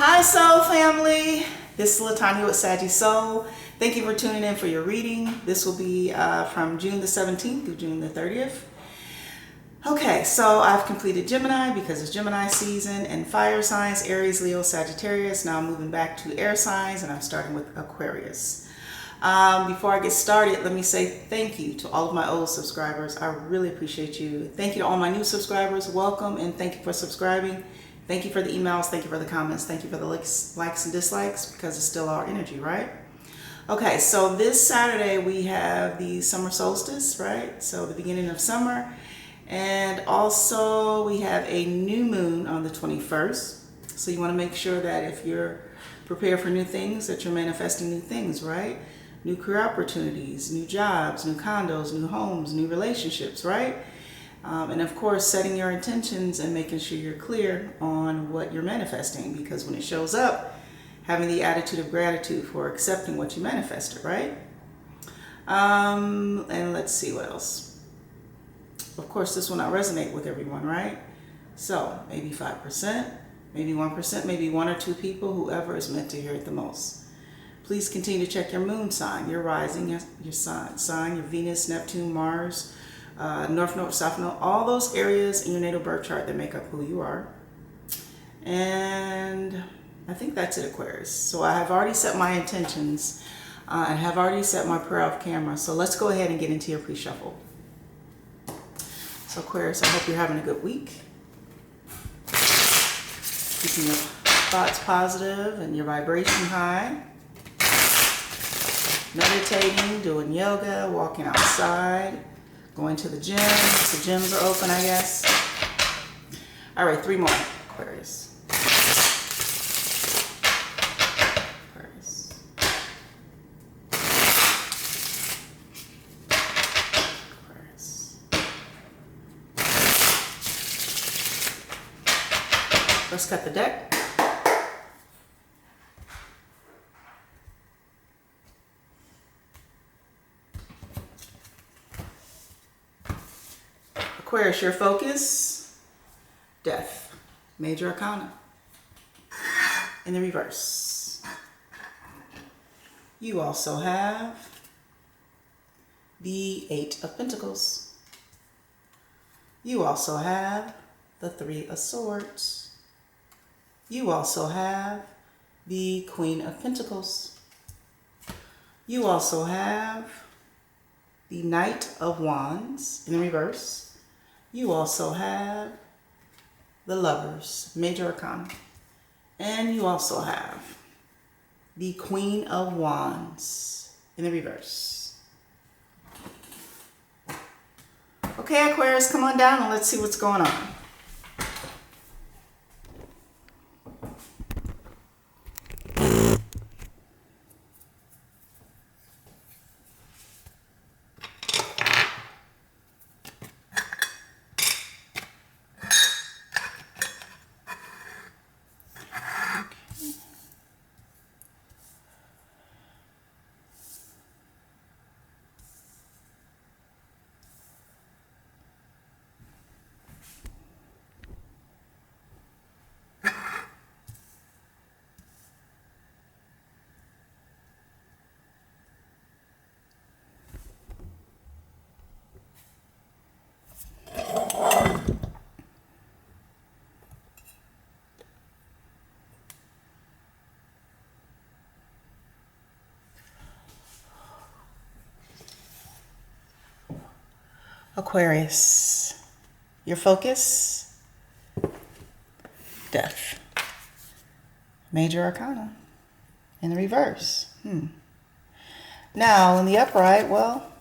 Hi Soul family, this is LaTonya with Saggy Soul. Thank you for tuning in for your reading. This will be from June the 17th through June the 30th. Okay, so I've completed Gemini because it's Gemini season and fire signs, Aries, Leo, Sagittarius. Now I'm moving back to air signs and I'm starting with Aquarius. Before I get started, let me say thank you to all of my old subscribers. I really appreciate you. Thank you to all my new subscribers. Welcome and thank you for subscribing. Thank you for the emails. Thank you for the comments. Thank you for the likes and dislikes because it's still our energy, right? Okay, so this Saturday we have the summer solstice, right? So the beginning of summer. And also we have a new moon on the 21st. So you want to make sure that if you're prepared for new things, that you're manifesting new things, right? New career opportunities, new jobs, new condos, new homes, new relationships, right? And of course, setting your intentions and making sure you're clear on what you're manifesting, because when it shows up, having the attitude of gratitude for accepting what you manifested, right? And let's see what else. Of course, this will not resonate with everyone, right? So maybe 5%, maybe 1%, maybe one or two people, whoever is meant to hear it the most. Please continue to check your moon sign, your rising, your sign, your Venus, Neptune, Mars, North Node, South Node, all those areas in your natal birth chart that make up who you are. And I think that's it, Aquarius. So I have already set my intentions. I have already set my prayer off camera. So let's go ahead and get into your pre-shuffle. So Aquarius, I hope you're having a good week. Keeping your thoughts positive and your vibration high. Meditating, doing yoga, walking outside, going to the gym. The gyms are open, I guess. All right, 3 more, Aquarius. Aquarius. Aquarius. Let's cut the deck. Aquarius, your focus, death, major arcana, in the reverse. You also have the 8 of Pentacles. You also have the 3 of Swords. You also have the Queen of Pentacles. You also have the Knight of Wands in the reverse. You also have the Lovers, major arcana. And you also have the Queen of Wands in the reverse. Okay, Aquarius, come on down and let's see what's going on. Aquarius, your focus, death, major arcana, in the reverse. Now, in the upright, well,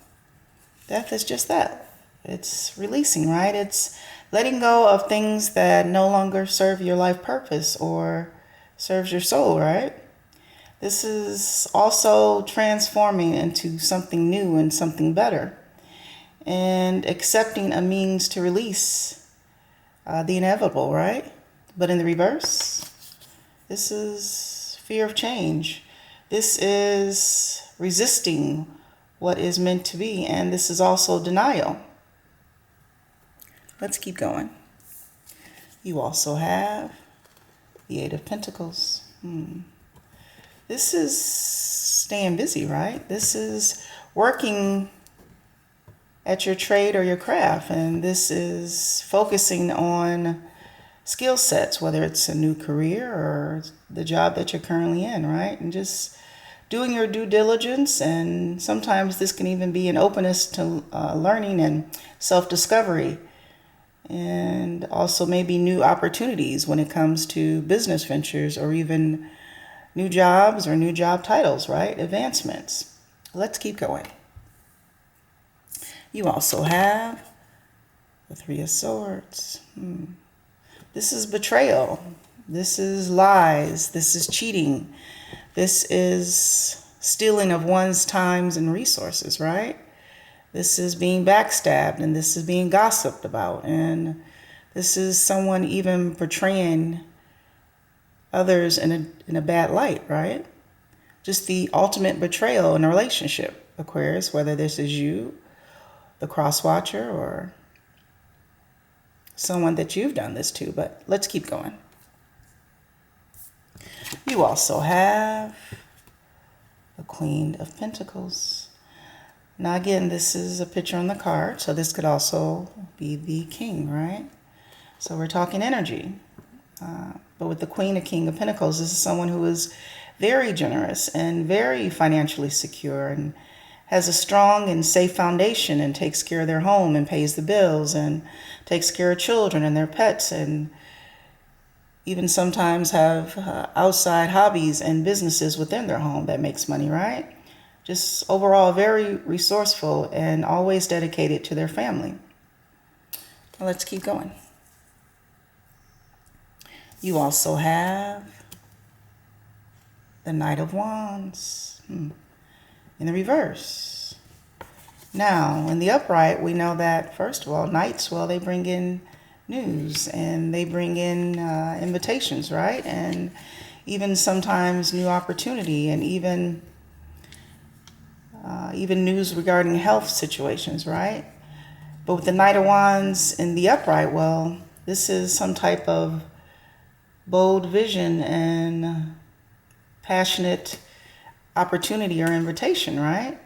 death is just that. It's releasing, right? It's letting go of things that no longer serve your life purpose or serves your soul, right? This is also transforming into something new and something better. And accepting a means to release the inevitable, right? But in the reverse, this is fear of change. This is resisting what is meant to be. And this is also denial. Let's keep going. You also have the 8 of Pentacles. This is staying busy, right? This is working at your trade or your craft, and this is focusing on skill sets, whether it's a new career or the job that you're currently in, right? And just doing your due diligence, and sometimes this can even be an openness to learning and self-discovery, and also maybe new opportunities when it comes to business ventures or even new jobs or new job titles, right? Advancements. Let's keep going. You also have the Three of Swords. This is betrayal. This is lies. This is cheating. This is stealing of one's times and resources, right? This is being backstabbed, and this is being gossiped about, and this is someone even portraying others in a bad light, right? Just the ultimate betrayal in a relationship, Aquarius, whether this is you, the cross watcher, or someone that you've done this to. But let's keep going. You also have the Queen of Pentacles. Now again, this is a picture on the card, so this could also be the King, right? So we're talking energy. But with the Queen of King of Pentacles, this is someone who is very generous and very financially secure and has a strong and safe foundation and takes care of their home and pays the bills and takes care of children and their pets, and even sometimes have outside hobbies and businesses within their home that makes money, right? Just overall very resourceful and always dedicated to their family. Well, let's keep going. You also have the Knight of Wands in the reverse. Now, in the upright, we know that, first of all, knights, well, they bring in news and they bring in invitations, right? And even sometimes new opportunity, and even news regarding health situations, right? But with the Knight of Wands in the upright, well, this is some type of bold vision and passionate opportunity or invitation, right?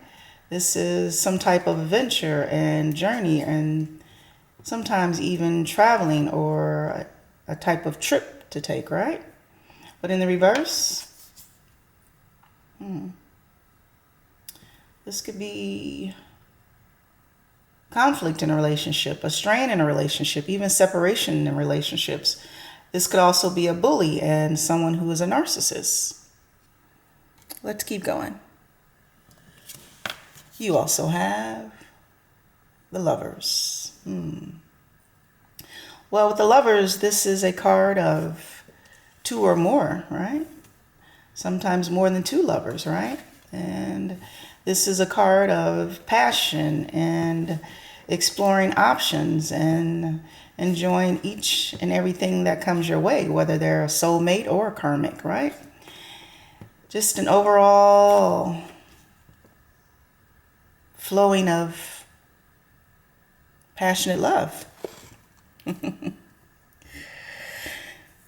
This is some type of adventure and journey, and sometimes even traveling or a type of trip to take, right? But in the reverse, this could be conflict in a relationship, a strain in a relationship, even separation in relationships. This could also be a bully and someone who is a narcissist. Let's keep going. You also have the Lovers. Well, with the Lovers, this is a card of two or more, right? Sometimes more than two lovers, right? And this is a card of passion and exploring options and enjoying each and everything that comes your way, whether they're a soulmate or a karmic, right? Just an overall flowing of passionate love.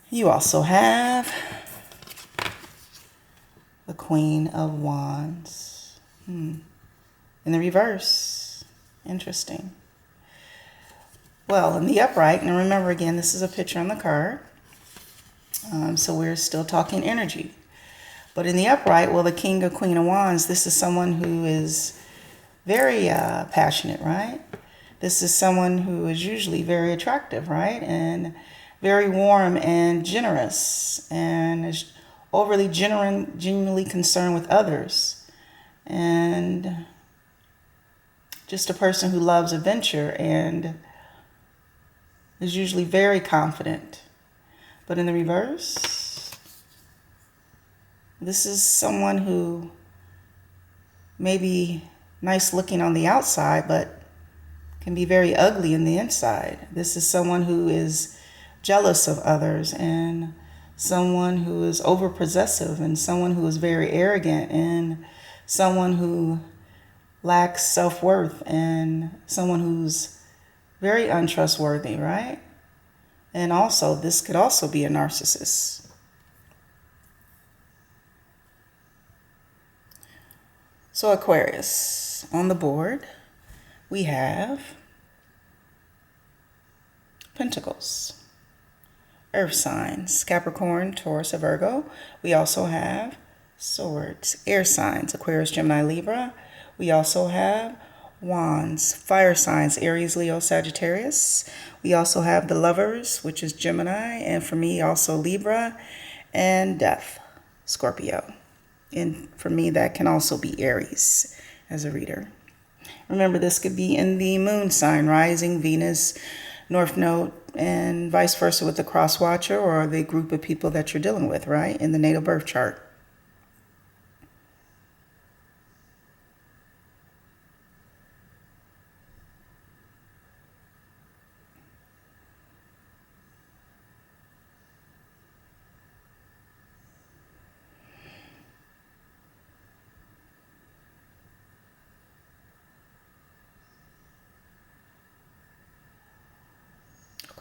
You also have the Queen of Wands in the reverse. Interesting. Well, in the upright, and remember again, this is a picture on the card, so we're still talking energy. But in the upright, well, the King or Queen of Wands, this is someone who is very passionate, right? This is someone who is usually very attractive, right? And very warm and generous, and is overly genuinely concerned with others. And just a person who loves adventure and is usually very confident. But in the reverse, this is someone who may be nice looking on the outside, but can be very ugly in the inside. This is someone who is jealous of others, and someone who is overpossessive, and someone who is very arrogant, and someone who lacks self-worth, and someone who's very untrustworthy, right? And also, this could also be a narcissist. So Aquarius, on the board, we have Pentacles, Earth signs, Capricorn, Taurus, and Virgo. We also have Swords, air signs, Aquarius, Gemini, Libra. We also have Wands, fire signs, Aries, Leo, Sagittarius. We also have the Lovers, which is Gemini, and for me also Libra, and Death, Scorpio. And for me, that can also be Aries as a reader. Remember, this could be in the moon sign, rising, Venus, North Node, and vice versa with the cross watcher or the group of people that you're dealing with, right, in the natal birth chart.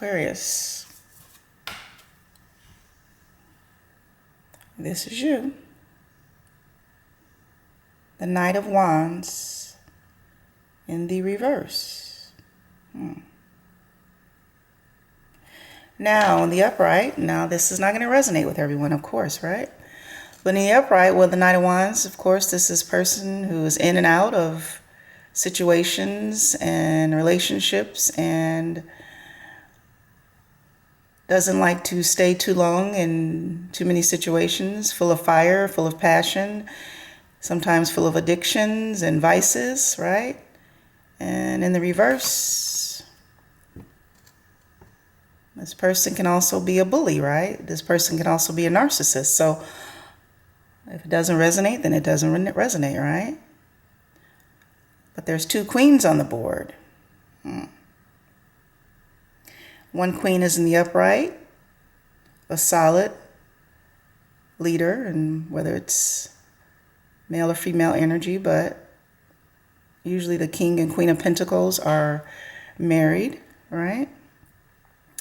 Aquarius, this is you. The Knight of Wands in the reverse. Now, in the upright, now this is not going to resonate with everyone, of course, right? But in the upright, well, the Knight of Wands, of course, this is a person who is in and out of situations and relationships and doesn't like to stay too long in too many situations, full of fire, full of passion, sometimes full of addictions and vices, right? And in the reverse, this person can also be a bully, right? This person can also be a narcissist. So if it doesn't resonate, then it doesn't resonate, right? But there's two queens on the board. One queen is in the upright, a solid leader, and whether it's male or female energy, but usually the king and queen of pentacles are married, right?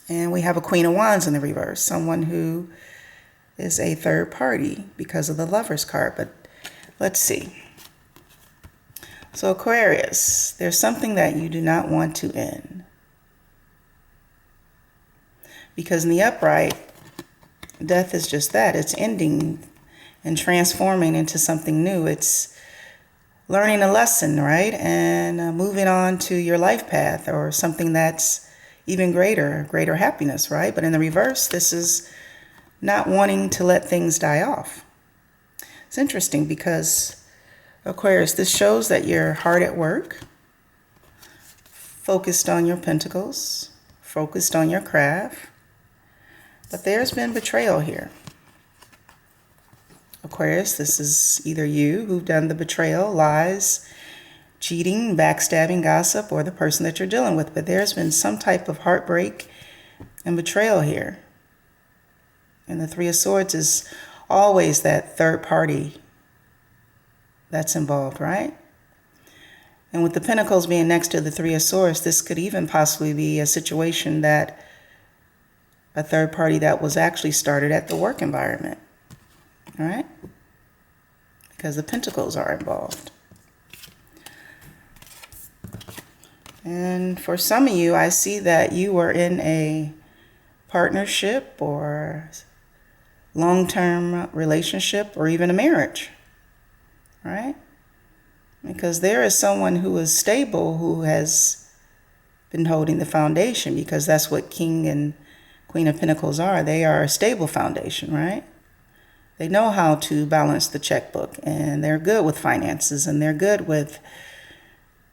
And we have a queen of wands in the reverse, someone who is a third party because of the Lovers card. But let's see. So Aquarius, there's something that you do not want to end. Because in the upright, death is just that. It's ending and transforming into something new. It's learning a lesson, right? And moving on to your life path or something that's even greater happiness, right? But in the reverse, this is not wanting to let things die off. It's interesting because, Aquarius, this shows that you're hard at work, focused on your pentacles, focused on your craft. But there's been betrayal here. Aquarius, this is either you who've done the betrayal, lies, cheating, backstabbing, gossip, or the person that you're dealing with. But there's been some type of heartbreak and betrayal here. And the Three of Swords is always that third party that's involved, right? And with the Pentacles being next to the Three of Swords, this could even possibly be a situation that a third party that was actually started at the work environment, all right? Because the Pentacles are involved. And for some of you, I see that you were in a partnership or long-term relationship or even a marriage, right? Because there is someone who is stable who has been holding the foundation, because that's what King and Queen of Pentacles are. They are a stable foundation, right? They know how to balance the checkbook, and they're good with finances, and they're good with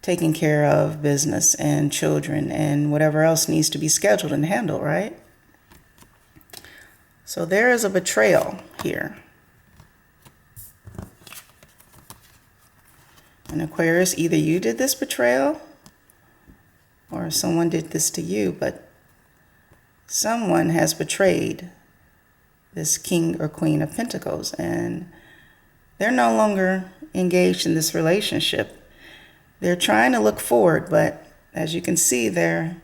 taking care of business and children and whatever else needs to be scheduled and handled, right? So there is a betrayal here. And Aquarius, either you did this betrayal or someone did this to you, but someone has betrayed this King or Queen of Pentacles, and they're no longer engaged in this relationship. They're trying to look forward, but as you can see, they're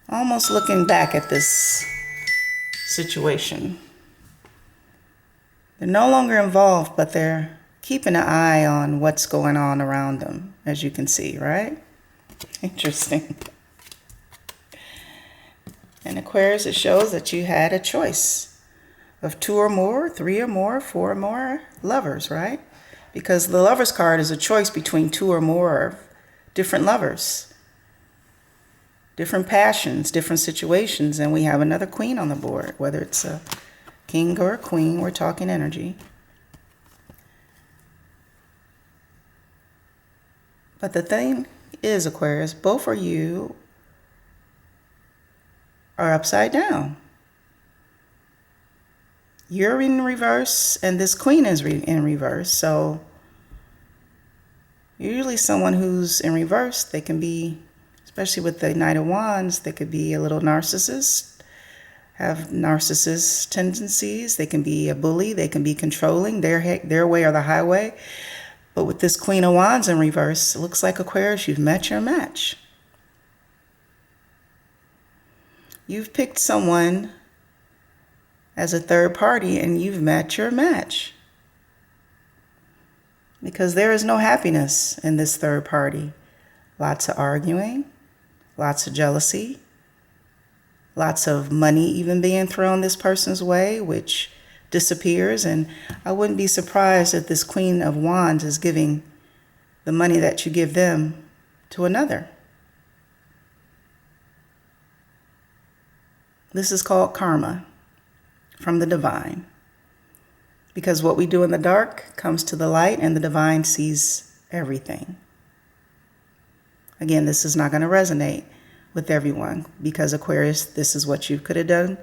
almost looking back at this situation. They're no longer involved, but they're keeping an eye on what's going on around them, as you can see, right? Interesting. In Aquarius, it shows that you had a choice of 2 or more, 3 or more, 4 or more lovers, right? Because the Lover's card is a choice between 2 or more different lovers, different passions, different situations. And we have another Queen on the board, whether it's a King or a Queen, we're talking energy. But the thing is, Aquarius, both of you are upside down. You're in reverse and this Queen is in reverse. So usually someone who's in reverse, they can be, especially with the Knight of Wands, they could be a little narcissist, have narcissist tendencies. They can be a bully. They can be controlling, their way or the highway. But with this Queen of Wands in reverse, it looks like, Aquarius, you've met your match. You've picked someone as a third party and you've met your match. Because there is no happiness in this third party. Lots of arguing, lots of jealousy, lots of money even being thrown this person's way, which disappears. And I wouldn't be surprised if this Queen of Wands is giving the money that you give them to another. This is called karma from the divine. Because what we do in the dark comes to the light and the divine sees everything. Again, this is not going to resonate with everyone because, Aquarius, this is what you could have done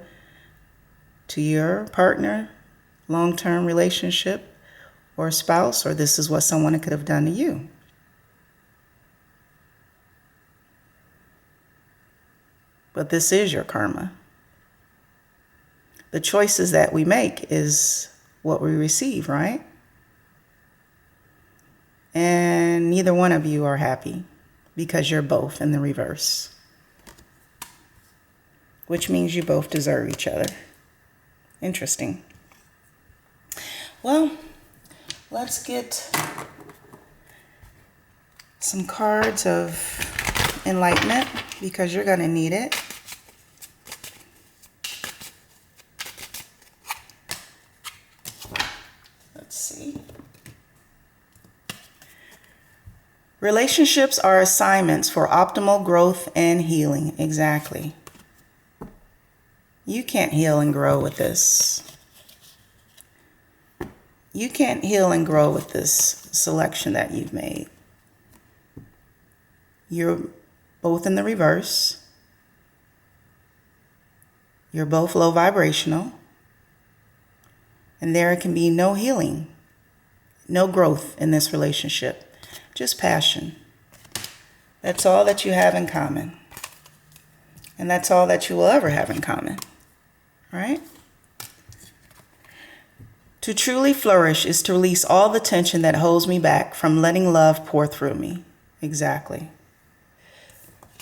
to your partner, long-term relationship or spouse, or this is what someone could have done to you. But this is your karma. The choices that we make is what we receive, right? And neither one of you are happy because you're both in the reverse, which means you both deserve each other. Interesting. Well, let's get some cards of enlightenment because you're going to need it. Relationships are assignments for optimal growth and healing. Exactly. You can't heal and grow with this. You can't heal and grow with this selection that you've made. You're both in the reverse. You're both low vibrational. And there can be no healing, no growth in this relationship. Just passion. That's all that you have in common. And that's all that you will ever have in common. Right? To truly flourish is to release all the tension that holds me back from letting love pour through me. Exactly.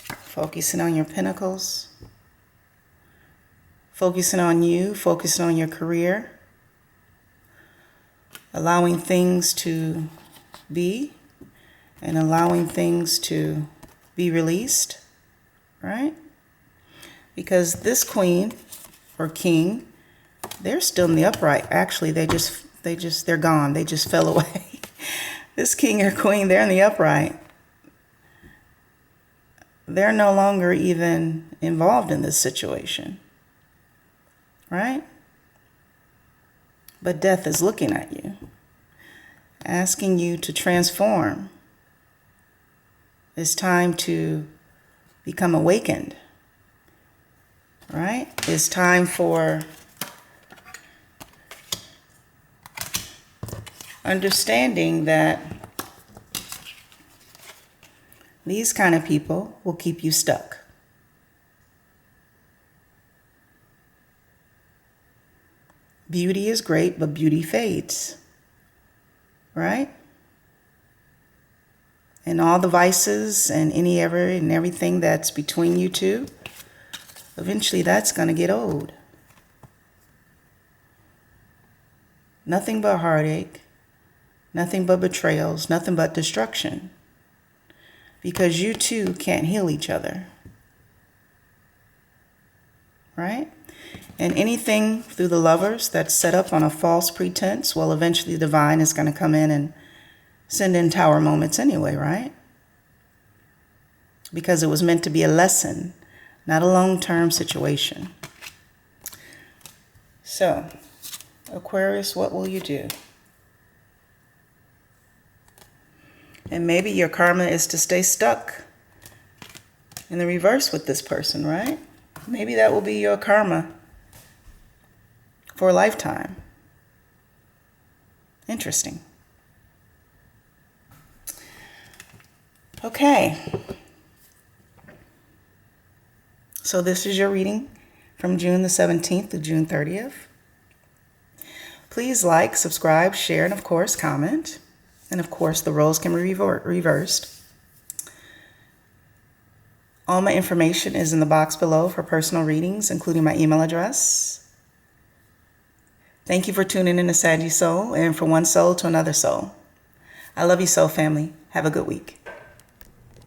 Focusing on your pinnacles. Focusing on you. Focusing on your career. Allowing things to be. And allowing things to be released, right? Because this Queen or King, they're still in the upright. Actually, they're gone. They just fell away. This King or Queen, they're in the upright. They're no longer even involved in this situation, right? But death is looking at you, asking you to transform. It's time to become awakened, right? It's time for understanding that these kind of people will keep you stuck. Beauty is great, but beauty fades, right? And all the vices and everything that's between you two, eventually that's going to get old. Nothing but heartache, Nothing but betrayals, nothing but destruction. Because you two can't heal each other. Right? And anything through the lovers that's set up on a false pretense, well, eventually the divine is going to come in and send in tower moments anyway, right? Because it was meant to be a lesson, not a long-term situation. So, Aquarius, what will you do? And maybe your karma is to stay stuck in the reverse with this person, right? Maybe that will be your karma for a lifetime. Interesting. Okay. So this is your reading from June the 17th to June 30th. Please like, subscribe, share, and of course, comment. And of course, the roles can be reversed. All my information is in the box below for personal readings, including my email address. Thank you for tuning in to Saggy Soul and from one soul to another soul. I love you so, family. Have a good week.